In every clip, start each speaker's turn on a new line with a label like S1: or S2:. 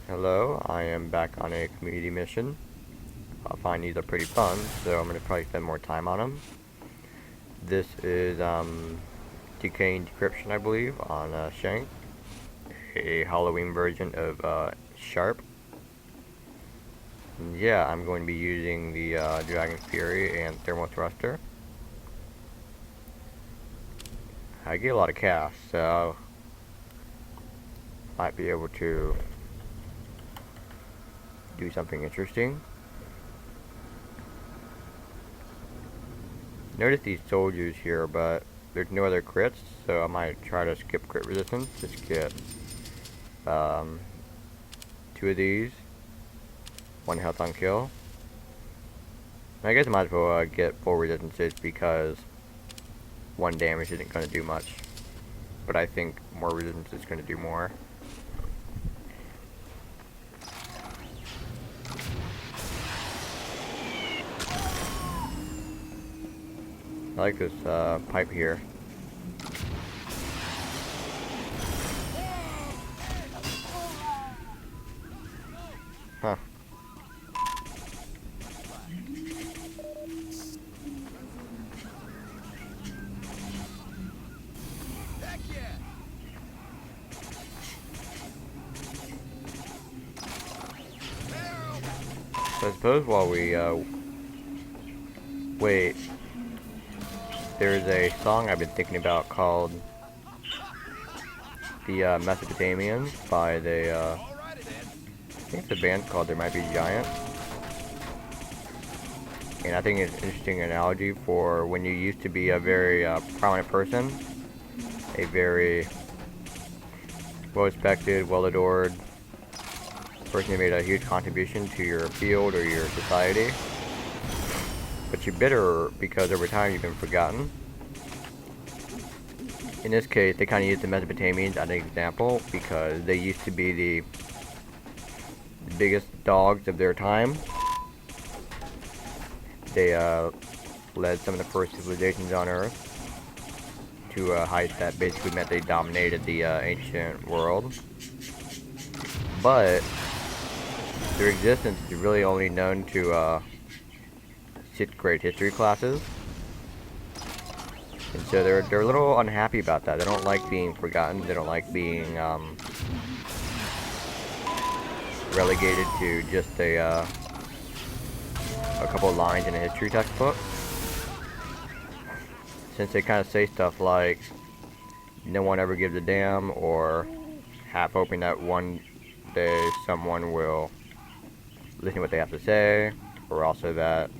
S1: Hello, I am back on a community mission. I find these are pretty fun, so I'm going to probably spend more time on them. This is Decaying Decryption, I believe, on Shank, a Halloween version of Sharp. And yeah, I'm going to be using the Dragon Fury and Thermal Thruster. I get a lot of cash, so might be able to do something interesting. Notice these soldiers here, but there's no other crits, so I might try to skip crit resistance. Just get 2 of these, 1 health on kill. I guess I might as well get full resistances because 1 damage isn't going to do much, but I think more resistance is going to do more. I like this pipe here. Huh. So I suppose while we wait, there's a song I've been thinking about called the Mesopotamians by the I think it's a band called There Might Be Giants. And I think it's an interesting analogy for when you used to be a very prominent person, a very well-respected, well-adored person who made a huge contribution to your field or your society. But you're bitter because over time you've been forgotten. In this case, they kind of use the Mesopotamians as an example because they used to be the biggest dogs of their time. They led some of the first civilizations on Earth to a height that basically meant they dominated the ancient world. But their existence is really only known to 6th grade history classes. And so they're a little unhappy about that. They don't like being forgotten. They don't like being relegated to just a couple of lines in a history textbook. Since they kind of say stuff like, no one ever gives a damn, or half hoping that one day someone will listen to what they have to say, or also that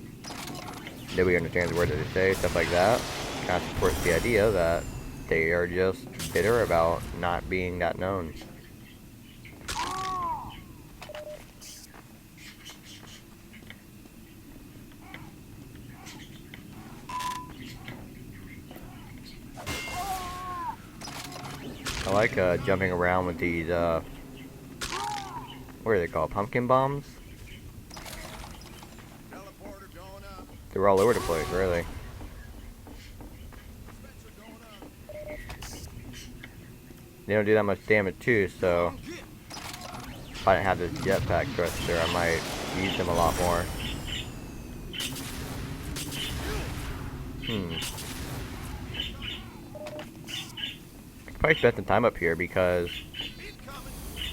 S1: nobody understands the words that they say, stuff like that. Kind of supports the idea that they are just bitter about not being that known. I like jumping around with these, what are they called? Pumpkin bombs? They're all over the place, really. They don't do that much damage too, so if I didn't have this jetpack thruster, I might use them a lot more. I could probably spend some time up here because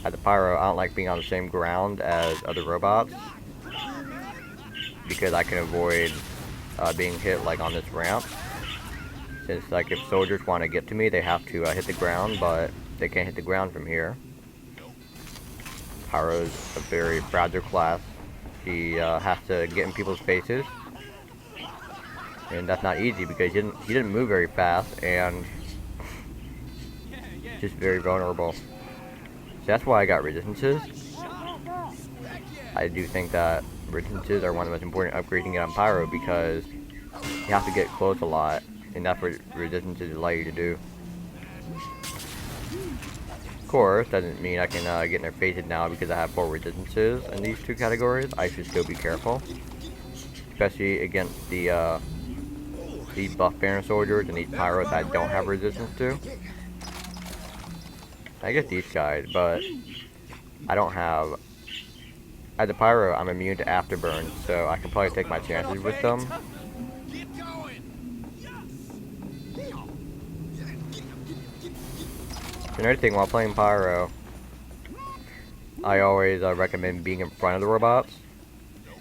S1: at the Pyro, I don't like being on the same ground as other robots because I can avoid being hit like on this ramp. Since like if soldiers want to get to me, they have to hit the ground, but they can't hit the ground from here. Pyro's a very fragile class. He has to get in people's faces, and that's not easy because he didn't move very fast and just very vulnerable. So that's why I got resistances. I do think that resistances are one of the most important upgrades you can get on Pyro because you have to get close a lot, and that's what resistances allow you to do. Of course, doesn't mean I can get in their faces now because I have 4 resistances in these 2 categories. I should still be careful, especially against the these buff banner soldiers and these pyros I don't have resistance to. I guess these guys, but I don't have... As a Pyro, I'm immune to afterburn, so I can probably take my chances with them. Another thing, while playing Pyro, I always recommend being in front of the robots.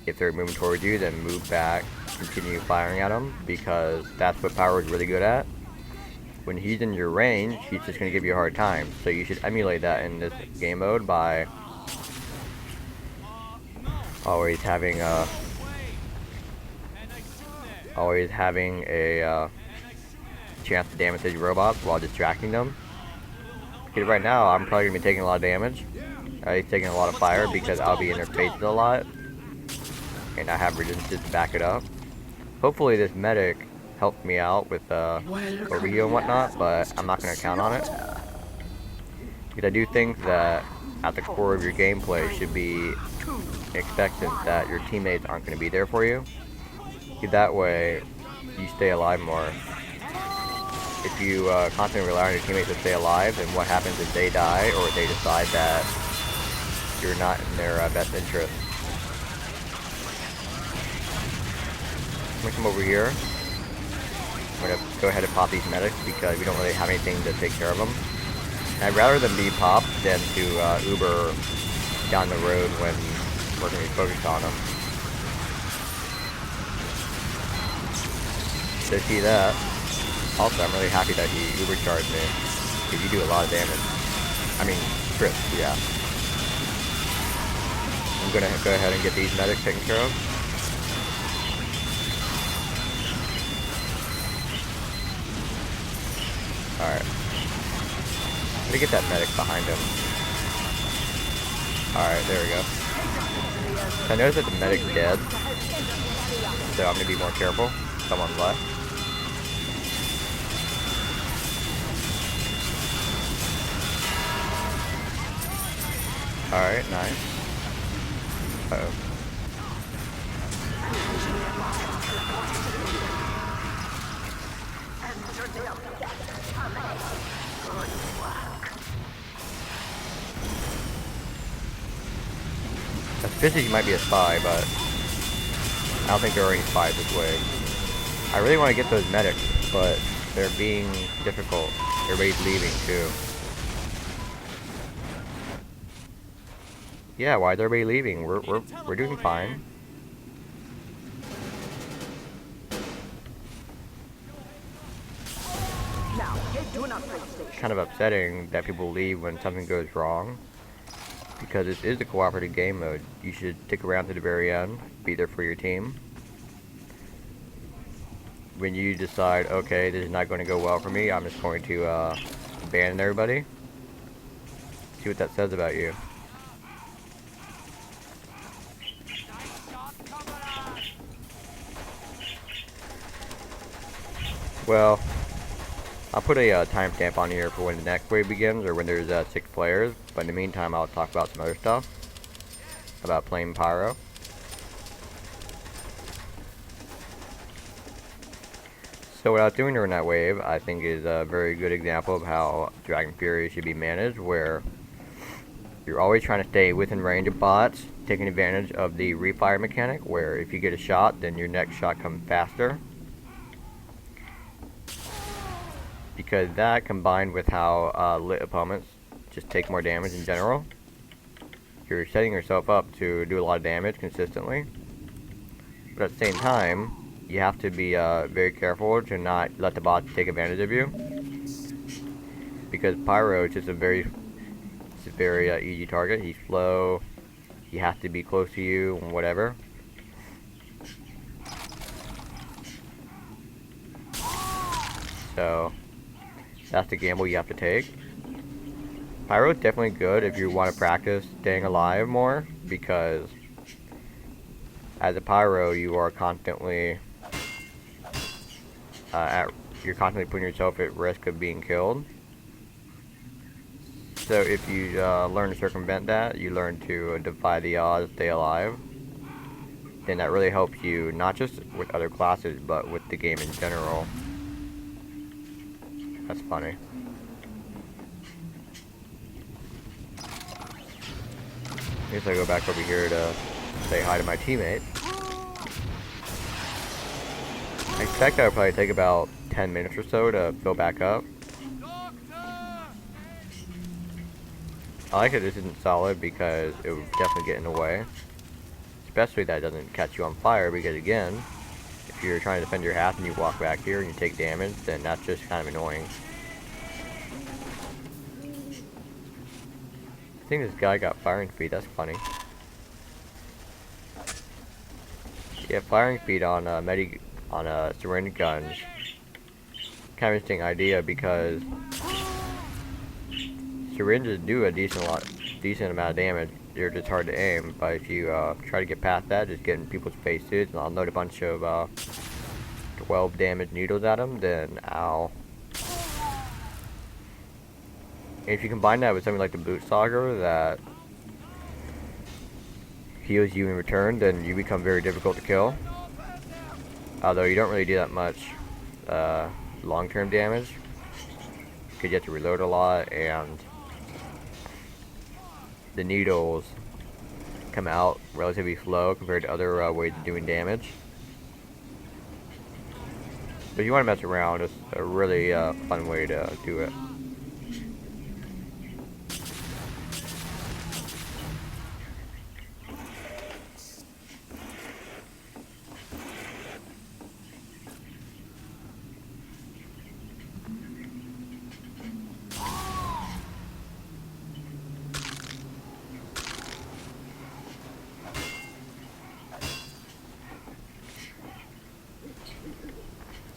S1: If they're moving towards you, then move back, continue firing at them, because that's what Pyro is really good at. When he's in your range, he's just going to give you a hard time. So you should emulate that in this game mode by always having a chance to damage these robots while distracting them. Because right now, I'm probably going to be taking a lot of damage. He's taking a lot of fire because I'll be in their faces a lot. And I have resistances to back it up. Hopefully this medic helped me out with overheal and whatnot, but I'm not going to count on it. Because I do think that at the core of your gameplay should be expectant that your teammates aren't going to be there for you. That way, you stay alive more. If you constantly rely on your teammates to stay alive, then what happens if they die or they decide that you're not in their best interest? I'm going to come over here. I'm going to go ahead and pop these medics because we don't really have anything to take care of them. And I'd rather them be popped than to Uber down the road when we're going to be focused on them. So see that. Also, I'm really happy that he Uber charged me, because you do a lot of damage. I mean, Chris, yeah. I'm going to go ahead and get these medics taken care of. Alright. I'm going to get that medic behind him. Alright, there we go. So I noticed that the medic's dead, so I'm going to be more careful. Someone's left. Alright, nice. Uh-oh. Suspicious he might be a spy, but I don't think there are any spies this way. I really want to get those medics, but they're being difficult. Everybody's leaving too. Yeah, why is everybody leaving? We're doing fine. It's kind of upsetting that people leave when something goes wrong, because this is a cooperative game mode. You should stick around to the very end, be there for your team. When you decide, okay, this is not going to go well for me, I'm just going to abandon everybody. See what that says about you. Well, I'll put a timestamp on here for when the next wave begins, or when there's 6 players, but in the meantime I'll talk about some other stuff about playing Pyro. So what I was doing during that wave, I think, is a very good example of how Dragon Fury should be managed, where you're always trying to stay within range of bots, taking advantage of the refire mechanic, where if you get a shot, then your next shot comes faster. Because that, combined with how lit opponents just take more damage in general, you're setting yourself up to do a lot of damage consistently. But at the same time, you have to be very careful to not let the bots take advantage of you. Because Pyro is just a very easy target. He's slow, he has to be close to you, and whatever. So that's the gamble you have to take. Pyro is definitely good if you want to practice staying alive more, because as a Pyro you are constantly you're constantly putting yourself at risk of being killed. So if you learn to circumvent that, you learn to defy the odds, stay alive, then that really helps you not just with other classes but with the game in general. That's funny. guess I go back over here to say hi to my teammate. I expect that would probably take about 10 minutes or so to fill back up. I like that this isn't solid because it would definitely get in the way. Especially that it doesn't catch you on fire, because again, if you're trying to defend your house and you walk back here and you take damage, then that's just kind of annoying. I think this guy got firing speed, that's funny. Yeah, firing speed on syringe guns. Kind of interesting idea, because syringes do a decent amount of damage. They're just hard to aim, but if you try to get past that, just get in people's faces and I'll load a bunch of 12 damage needles at them, then ow. And if you combine that with something like the boot saga that heals you in return, then you become very difficult to kill. Although you don't really do that much long-term damage, because you have to reload a lot, and the needles come out relatively slow compared to other ways of doing damage. But if you want to mess around, it's a really fun way to do it.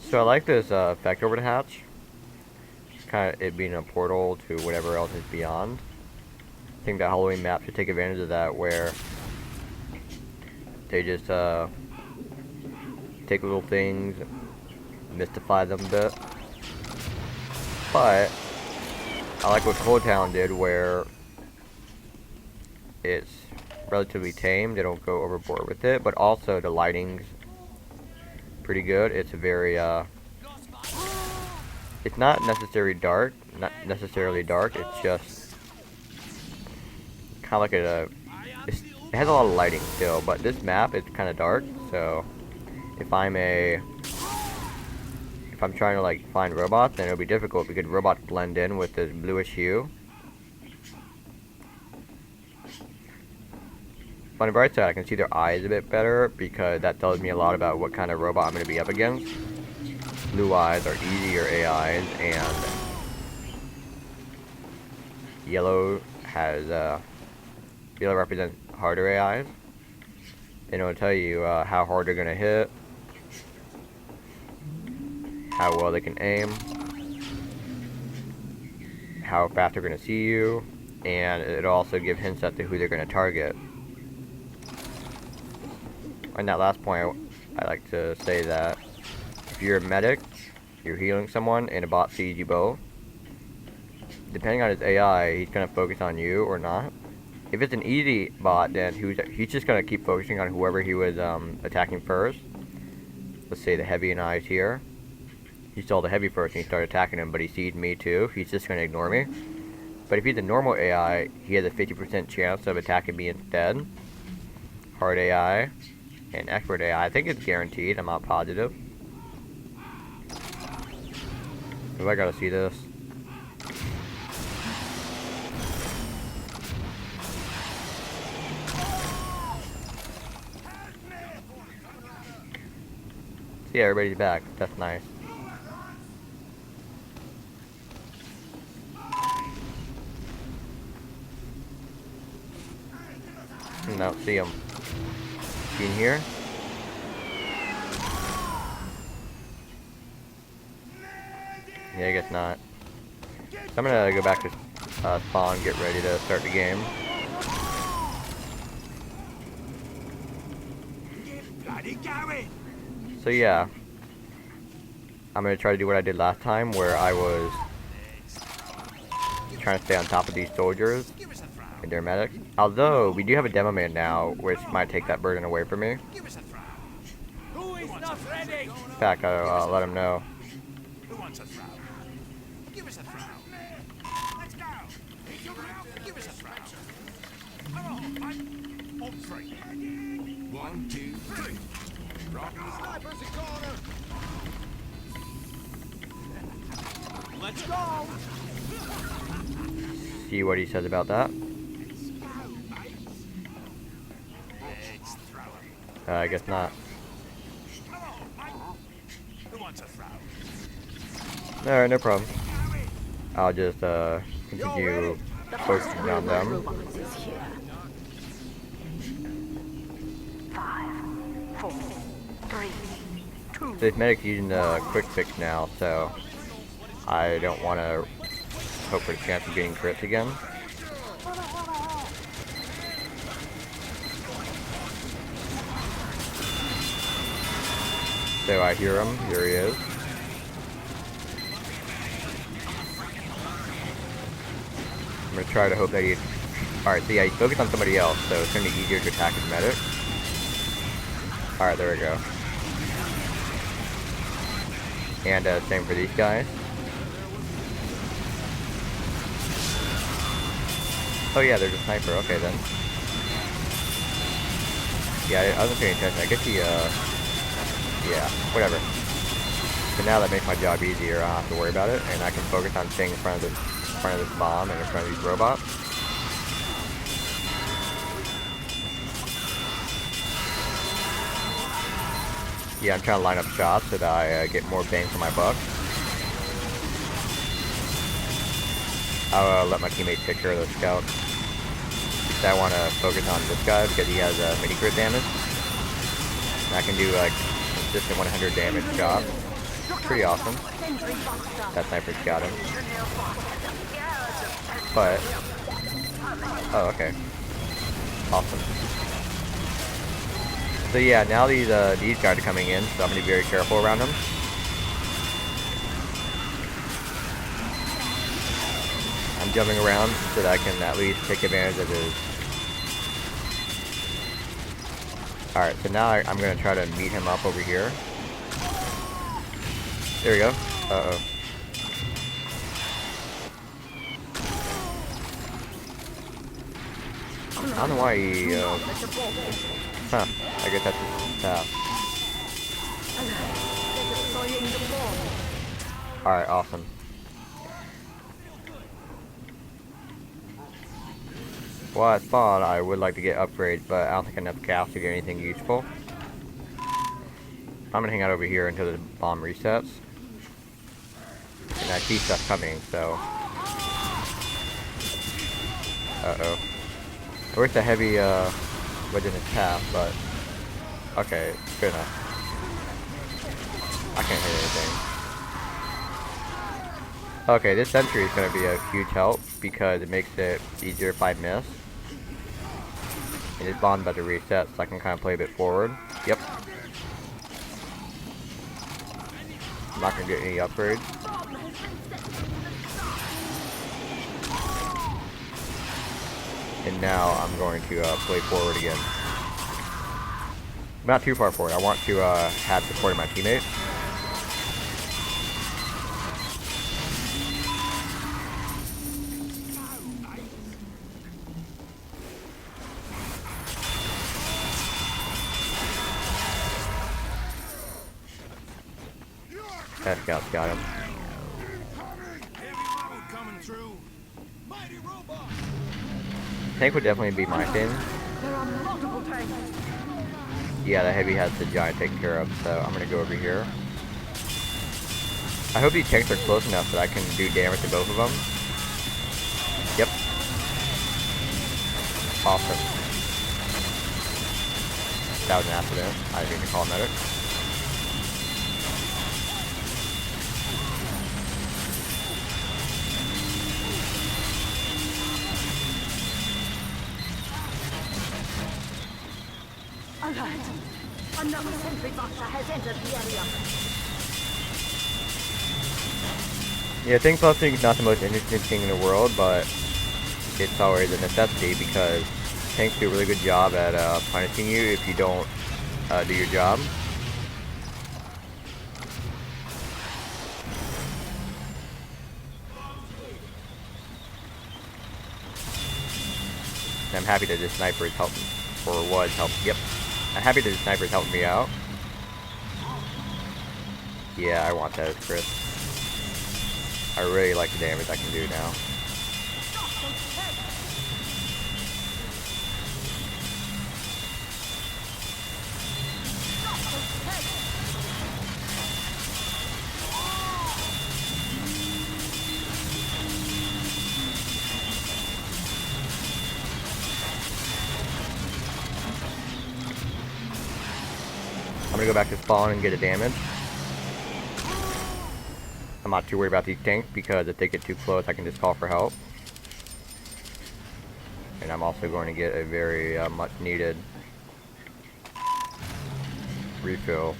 S1: So I like this effect over the hatch. Kind of it being a portal to whatever else is beyond. I think that Halloween map should take advantage of that, where they just take little things, mystify them a bit. But I like what Cold Town did, where it's relatively tame. They don't go overboard with it, but also the lighting's pretty good. It's a very it's not necessarily dark, it's just kind of like it has a lot of lighting still, but this map is kind of dark, so if I'm trying to like find robots, then it'll be difficult because robots blend in with this bluish hue. On the bright side, I can see their eyes a bit better, because that tells me a lot about what kind of robot I'm going to be up against. Blue eyes are easier AIs, and yellow represents harder AIs. And it'll tell you how hard they're going to hit, how well they can aim, how fast they're going to see you, and it'll also give hints as to who they're going to target. On that last point, I like to say that if you're a medic, you're healing someone, and a bot sees you both, depending on his AI, he's going to focus on you or not. If it's an easy bot, then he's just going to keep focusing on whoever he was attacking first. Let's say the heavy and eyes here. He saw the heavy first and he started attacking him, but he sees me too. He's just going to ignore me. But if he's a normal AI, he has a 50% chance of attacking me instead. Hard AI and expert AI, I think it's guaranteed. I'm not positive. Oh, I gotta see this. See, everybody's back. That's nice. No, see him. See in here? Yeah, I guess not. So I'm gonna go back to spawn, get ready to start the game. So yeah, I'm gonna try to do what I did last time, where I was trying to stay on top of these soldiers and their medics. Although we do have a demo man now, which might take that burden away from me. In fact, I'll let him know.
S2: One, two, three. Sniper's a corner. Let's go.
S1: See what he says about that. I guess not. Alright, no problem. I'll just continue focusing on them.
S3: 5, 4, 3, 2.
S1: This medic's using the quick fix now, so I don't want to hope for a chance of getting crits again. So I hear him. Here he is. I'm gonna try to hope that he... Alright, so yeah, he's focused on somebody else, so it's gonna be easier to attack his medic. Alright, there we go. And same for these guys. Oh yeah, there's a sniper. Okay then. Yeah, I wasn't paying attention. I guess he, yeah, whatever. So now that makes my job easier. I don't have to worry about it, and I can focus on staying in front of this bomb and in front of these robots. Yeah, I'm trying to line up shots so that I get more bang for my buck. I'll let my teammates take care of the scout. I want to focus on this guy because he has mini crit damage. And I can do like consistent 100 damage shot. Pretty awesome. That sniper got him. But oh, okay. Awesome. So yeah, now these guys are coming in, so I'm gonna be very careful around them. I'm jumping around so that I can at least take advantage of his. Alright, so now I'm gonna try to meet him up over here. There we go. Uh-oh. I don't know why he, huh, I guess that's his path. Alright, awesome. Well, at spawn, I would like to get upgrades, but I don't think I have enough gas to get anything useful. I'm gonna hang out over here until the bomb resets. And I see stuff coming, so... Uh-oh. I wish the heavy, was in his path, but... Okay, good enough. I can't hit anything. Okay, this sentry is gonna be a huge help, because it makes it easier if I miss. And his bomb's about to reset, so I can kind of play a bit forward. Yep. I'm not gonna get any upgrades. And now I'm going to play forward again. Not too far forward. I want to have support of my teammates. That scout's got him. Tank would definitely be my thing. Yeah, the heavy has the giant taken care of, so I'm gonna go over here. I hope these tanks are close enough that I can do damage to both of them. Yep. Awesome. That was an accident. I didn't mean to call a medic.
S3: Alert! Another sentry boxer has entered the area.
S1: Yeah, tank busting is not the most interesting thing in the world, but it's always a necessity because tanks do a really good job at punishing you if you don't do your job. I'm happy that the snipers helped, or was helping. Yep, I'm happy that the snipers helped me out. Yeah, I want that as crit. I really like the damage I can do now. I'm gonna go back to spawn and get a damage. I'm not too worried about these tanks because if they get too close, I can just call for help. And I'm also going to get a very much needed refill.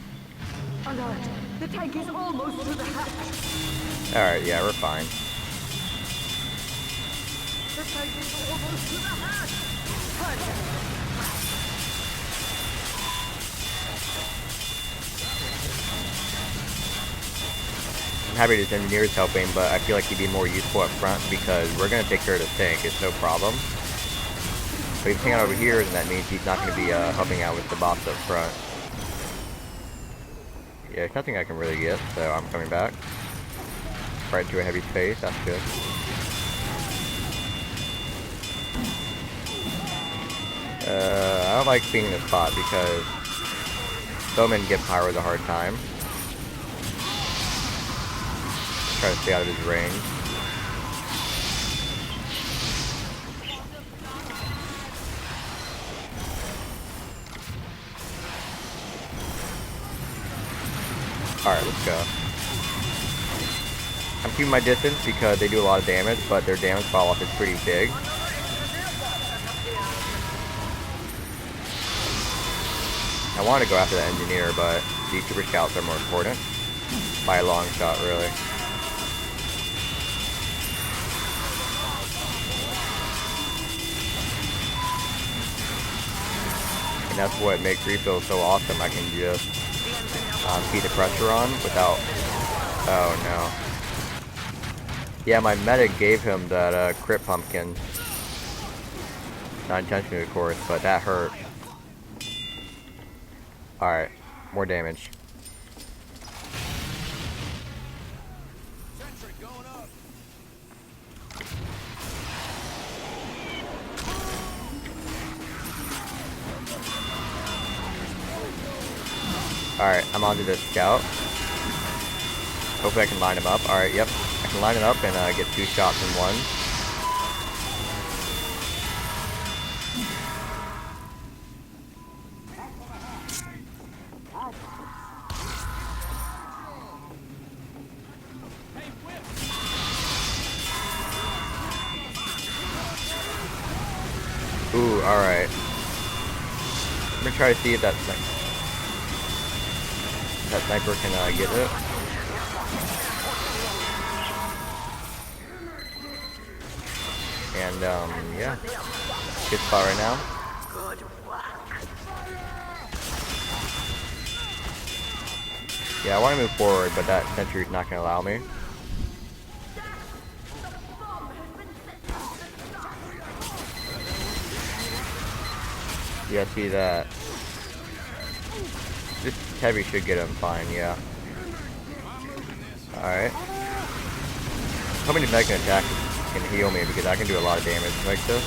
S3: Alert! The tank is almost to the hatch.
S1: Alright, yeah, we're fine.
S3: The tank is almost to the hatch. Perfect.
S1: I'm happy this engineer is helping, but I feel like he'd be more useful up front because we're going to take care of the tank, it's no problem. But he's hanging out over here, and that means he's not going to be helping out with the boss up front. Yeah, there's nothing I can really get, so I'm coming back. Right into a heavy space, that's good. I don't like being in this spot because bowmen give Pyro the hard time. Try to stay out of his range. Alright, let's go. I'm keeping my distance because they do a lot of damage, but their damage fall off is pretty big. I want to go after the engineer, but these super scouts are more important. By a long shot, really. And that's what makes refills so awesome. I can just keep the pressure on without... Oh no. Yeah, my medic gave him that crit pumpkin. Not intentionally, of course, but that hurt. Alright, more damage.
S2: Sentry going up.
S1: Alright, I'm onto this scout. Hopefully I can line him up. Alright, yep. I can line it up and get 2 shots in one. Ooh, alright. I'm gonna try to see if that sniper can get it. And yeah, good spot right now.
S3: Good work.
S1: Yeah, I want to move forward, but that sentry's not gonna allow me. Yeah, see that. This heavy should get him fine, yeah. Alright. How many mega attacks can heal me because I can do a lot of damage like this.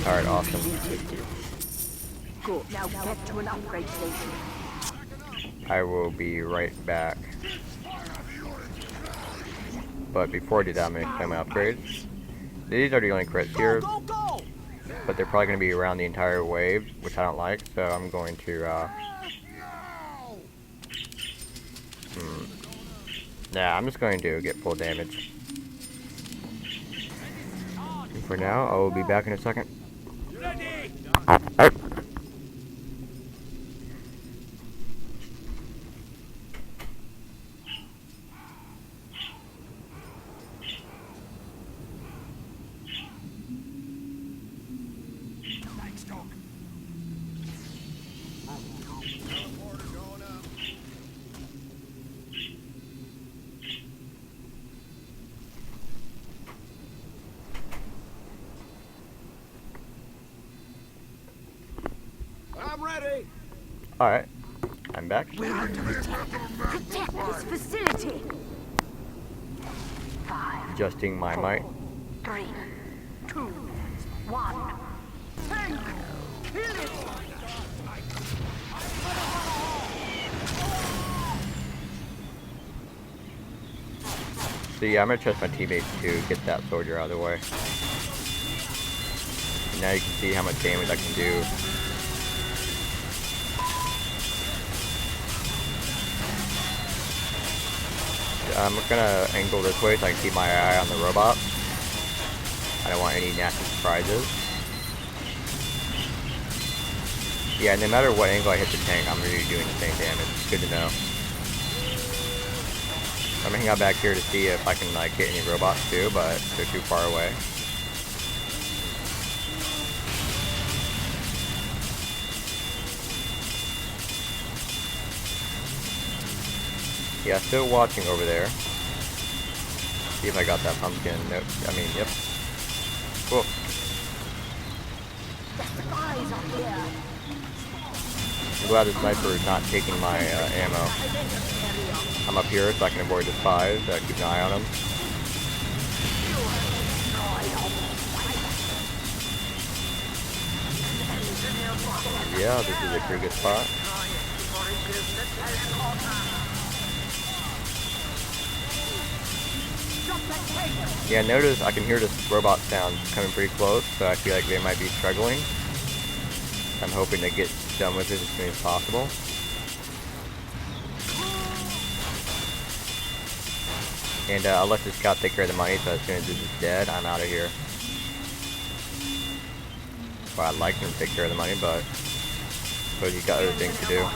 S1: Alright, awesome.
S3: Good. Now get to an upgrade station.
S1: I will be right back. But before I do that, I'm going to play my upgrades. These are the only crits here, but they're probably going to be around the entire wave, which I don't like, so I'm going to, Nah, I'm just going to get full damage. And for now, I will be back in a second.
S2: ready.
S1: Alright, I'm back.
S3: We're under attack. Protect this facility. 5,
S1: Adjusting my mic.
S3: 3, 2, 1. Tank! Kill it!
S1: So yeah, I'm gonna trust my teammates to get that soldier out of the way. And now you can see how much damage I can do. I'm gonna angle this way so I can keep my eye on the robot. I don't want any nasty surprises. Yeah, no matter what angle I hit the tank, I'm really doing the same damage. It's good to know. I'm gonna hang out back here to see if I can like hit any robots too, but they're too far away. Yeah, still watching over there. See if I got that pumpkin. Nope. I mean, yep. Cool. I'm glad the sniper is not taking my ammo. I'm up here so I can avoid the spies. Keep an eye on them. Yeah, this is a pretty good spot. Yeah, notice I can hear this robot sound coming pretty close, so I feel like they might be struggling. I'm hoping to get done with it as soon as possible. And I'll let this scout take care of the money, so as soon as this is dead, I'm out of here. Well, I'd like him to take care of the money, but suppose he's got other things to do.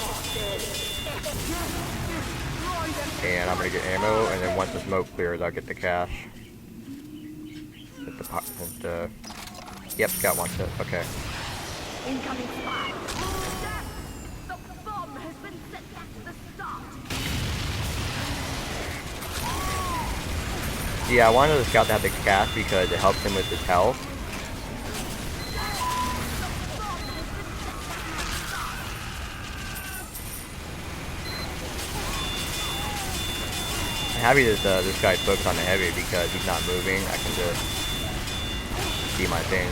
S1: And I'm gonna get ammo, and then once the smoke clears, I'll get the cash. Yep, scout wants it. Okay.
S3: Incoming spy. The bomb has been set back to the start.
S1: Yeah, I wanted the scout to have the cash because it helps him with his health. I'm happy that this guy's focused on the heavy because he's not moving. I can just see my thing.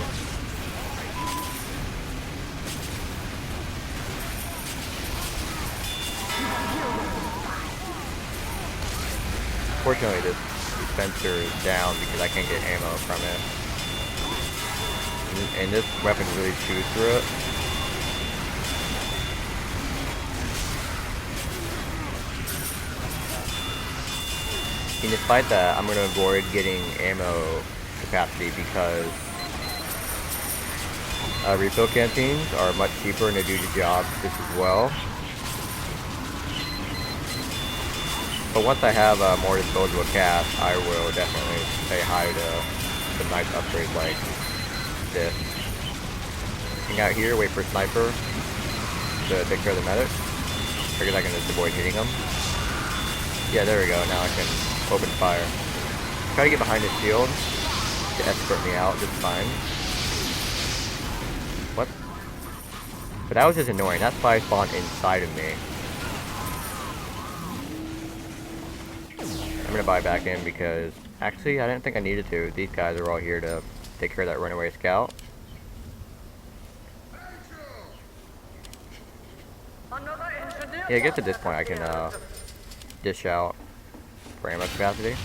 S1: Fortunately, this dispenser is down because I can't get ammo from it. And this weapon really chews through it. And despite that, I'm going to avoid getting ammo capacity because refill canteens are much cheaper and they do the job just as well. But once I have more disposable cash, I will definitely say hi to some nice upgrades like this. Hang out here, wait for a sniper to take care of the medic. Figured I can just avoid hitting him. Yeah, there we go. Now I can open fire. Try to get behind his shield to escort me out just fine. What? But that was just annoying. That spy spawned inside of me. I'm gonna buy back in because actually I didn't think I needed to. These guys are all here to take care of that runaway scout. Yeah, I guess at this point I can dish out for ammo capacity.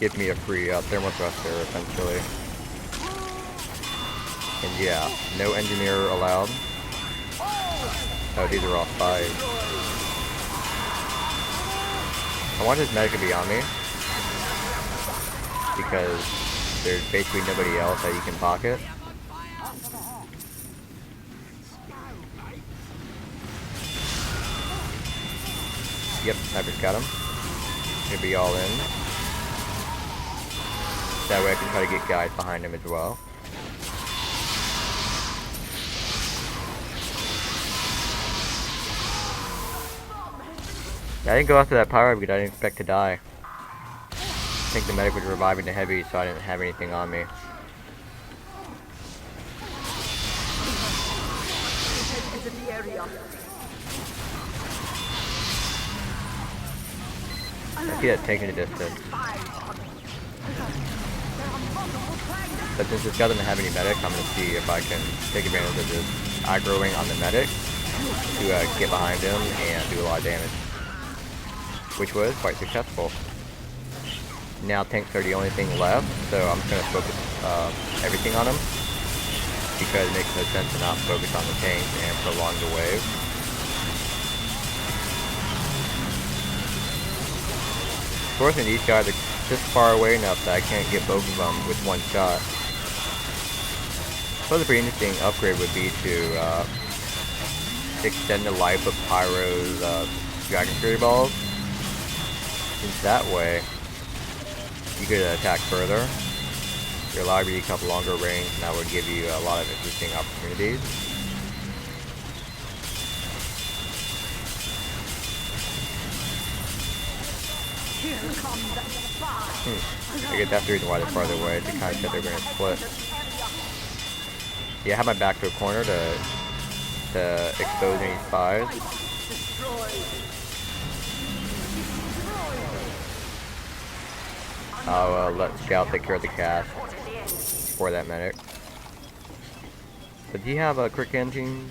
S1: Give me a free thermal thruster essentially. And yeah, no engineer allowed. Oh, these are all spies. I want this medic to be on me because there's basically nobody else that you can pocket. Yep, sniper's got him. Gonna be all in. That way I can try to get guys behind him as well. I didn't go after that Pyro because I didn't expect to die. I think the medic was reviving the heavy, so I didn't have anything on me. I see that tank in the distance. But since this guy doesn't have any medic, I'm going to see if I can take advantage of this aggroing on the medic to get behind him and do a lot of damage. Which was quite successful. Now tanks are the only thing left, so I'm just going to focus everything on him. Because it makes no sense to not focus on the tanks and prolong the wave. Fortunately, these guys are just far away enough that I can't get both of them with one shot. So the pretty interesting upgrade would be to extend the life of Pyro's Dragon Fury Balls. Since that way, you could attack further. Your library becomes longer range, and that would give you a lot of interesting opportunities. I guess that's the reason why they're farther away. They kind of said they're going to split. Yeah, I have my back to a corner to expose any spies. I'll let Scout take care of the cast for that medic. Does he have a quick engine?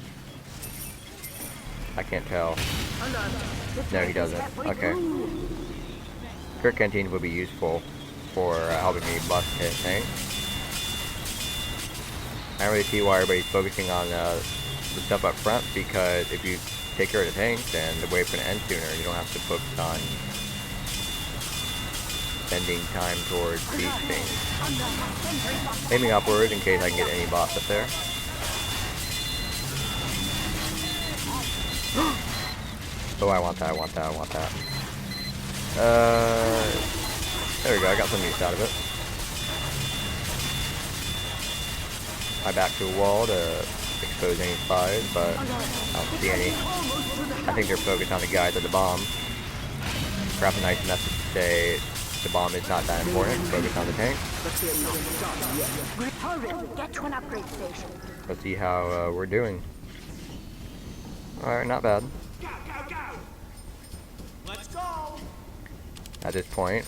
S1: I can't tell. No, he doesn't. Okay. Quick engine would be useful for helping me bust hit tanks. I don't really see why everybody's focusing on the stuff up front, because if you take care of the tanks, then the wave's going to end sooner. You don't have to focus on spending time towards these things. Aiming upwards in case I can get any boss up there. Oh, I want that, I want that, I want that. There we go, I got some use out of it. I back to a wall to expose any spies, but I don't see any. I think they're focused on the guys at the bomb. Perhaps a nice message to say the bomb is not that important, focus on the tank.
S3: Get to an upgrade station.
S1: Let's see how we're doing. Alright, not bad.
S2: Let's go.
S1: At this point,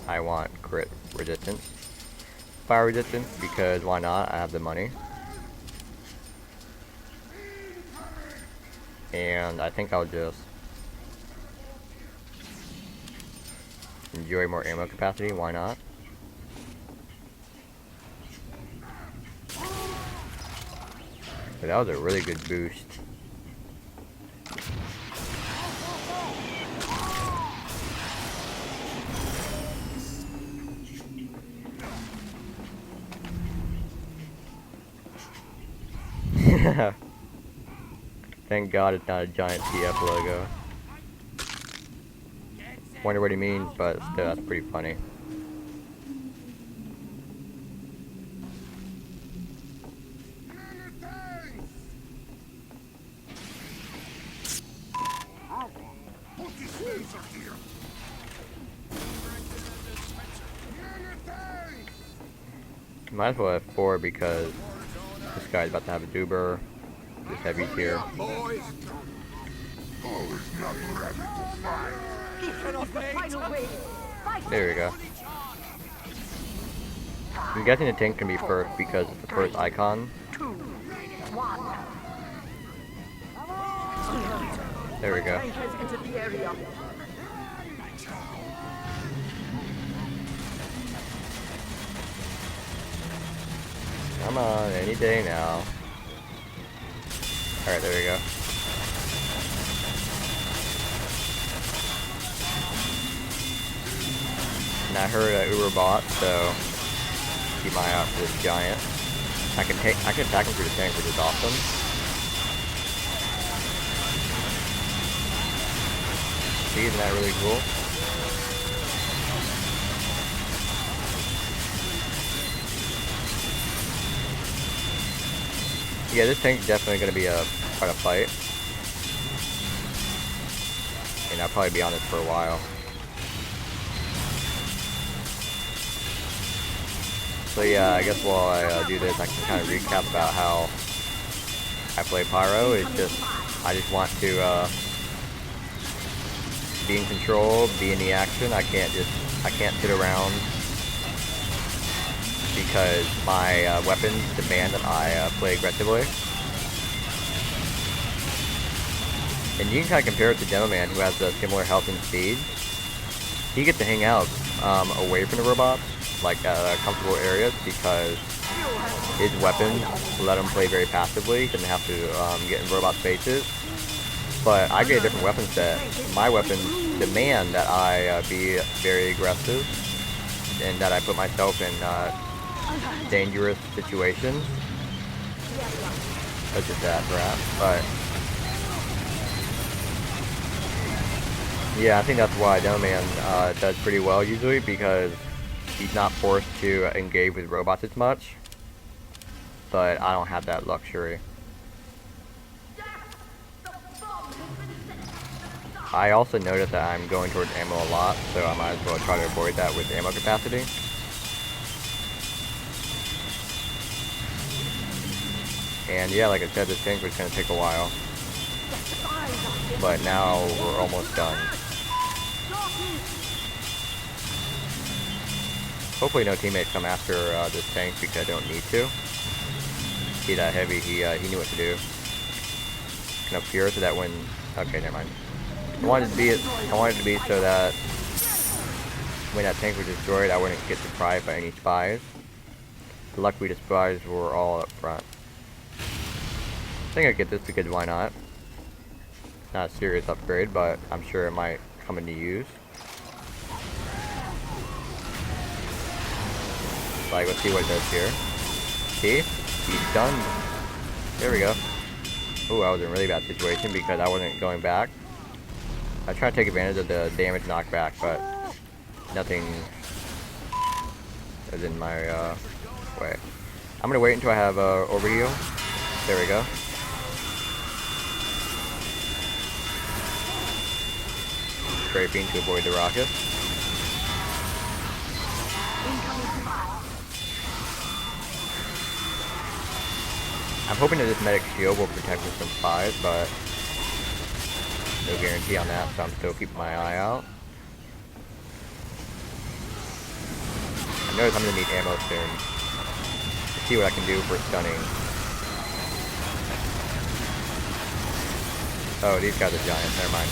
S1: I want crit resistance. Fire resistance, because why not? I have the money. And I think I'll just enjoy more ammo capacity, why not? But that was a really good boost. Thank God it's not a giant TF logo. Wonder what he means, but still, that's pretty funny. Might as well have 4 because this guy's about to have a Duber. This heavy tier.
S2: Boys.
S1: There we go. I'm guessing the tank can be first because it's the first icon. There we go. Come on, any day now. Alright, there we go. And I heard Uber bot, so keep my eye out for this giant. I can attack him through the tank, which is awesome. See, isn't that really cool? Yeah, this tank's definitely going to be quite a fight. And I'll probably be on this for a while. So yeah, I guess while I do this, I can kind of recap about how I play Pyro. It's just, I just want to be in control, be in the action. I can't sit around because my weapons demand that I play aggressively. And you can kind of compare it to Demo Man, who has a similar health and speed. He gets to hang out away from the robots, like comfortable areas, because his weapons let him play very passively. He doesn't have to get in robot spaces. But I get a different weapon set. My weapons demand that I be very aggressive and that I put myself in dangerous situations, such as that, perhaps. But yeah, I think that's why Demo Man does pretty well usually, because he's not forced to engage with robots as much. But I don't have that luxury. I also notice that I'm going towards ammo a lot, so I might as well try to avoid that with ammo capacity. And yeah, like I said, this tank was going to take a while. But now we're almost done. Hopefully no teammates come after this tank, because I don't need to. See that heavy, he knew what to do. Can up here so that when... Okay, never mind. I wanted it to be so that when that tank was destroyed, I wouldn't get surprised by any spies. Luckily, the spies were all up front. I think I get this because why not? Not a serious upgrade, but I'm sure it might come into use. Like, let's see what it does here. See? He's done. There we go. Ooh, I was in a really bad situation because I wasn't going back. I was trying to take advantage of the damage knockback, but nothing is in my way. I'm gonna wait until I have overheal. There we go. Scraping to avoid the rocket. I'm hoping that this medic shield will protect me from spies, but no guarantee on that, so I'm still keeping my eye out. I notice I'm going to need ammo soon. Let's see what I can do for stunning. Oh, these guys are giants, never mind.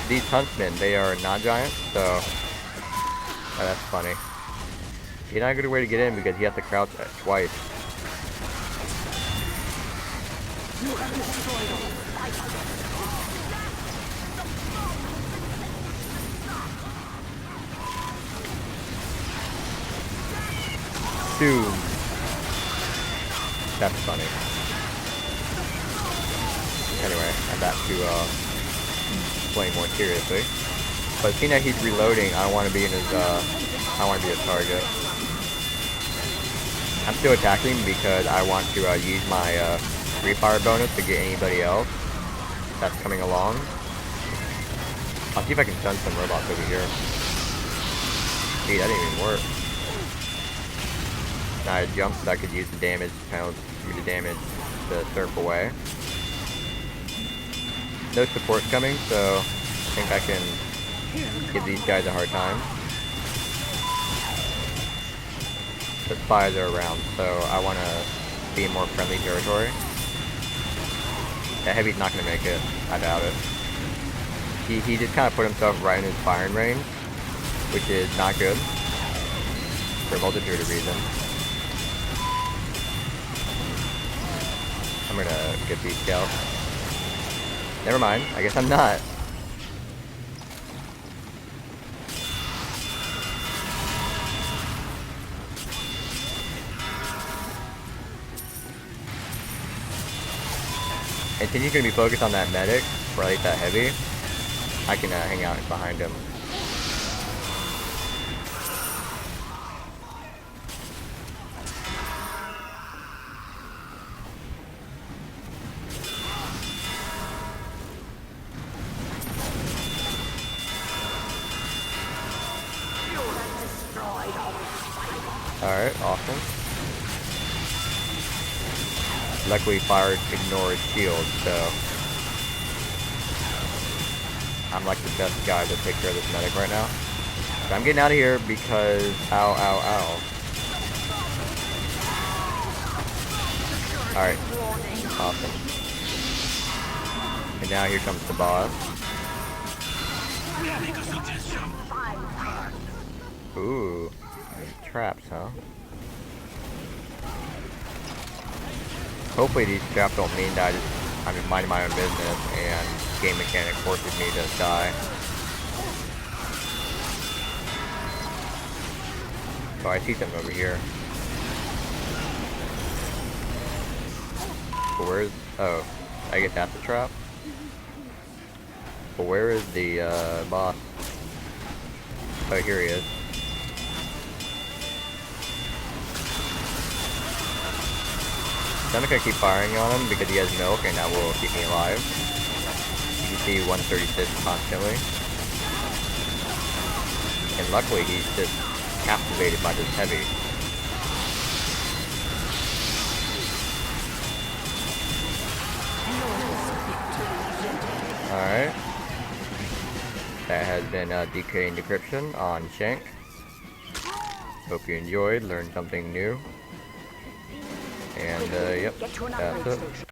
S1: These huntsmen, they are not giants, so... Oh, that's funny. He's not a good way to get in because he has to crouch twice. Dude. That's funny. Anyway, I'm back to playing more seriously. But seeing that he's reloading, I don't want to be in his I want to be a target. I'm still attacking because I want to use my refire bonus to get anybody else that's coming along. I'll see if I can stun some robots over here. Gee, that didn't even work. Now I jumped so I could use the damage penalty, use the damage to surf away. No support's coming, so I think I can give these guys a hard time. The spies are around, so I want to be in more friendly territory. That heavy's not going to make it. I doubt it. He just kind of put himself right in his firing range, which is not good for a multitude of reasons. I'm going to get these scouts. Never mind. I guess I'm not. And since he's going to be focused on that medic, or at least that heavy, I can hang out behind him. Alright, awesome. Luckily, fire ignores shield, so I'm like the best guy to take care of this medic right now. So I'm getting out of here because ow, ow, ow. Alright, awesome. And now here comes the boss. Ooh, traps, huh? Hopefully these traps don't mean that I'm just minding my own business and game mechanic forces me to die. Oh, I see something over here. But where's... oh, I guess that's a trap? But where is the boss? Oh, here he is. So I'm just gonna keep firing on him because he has milk and that will keep me alive. You can see 136 constantly. And luckily he's just captivated by this heavy. Alright. That has been Decaying Decryption on Shank. Hope you enjoyed, learned something new. And, yep, that's it.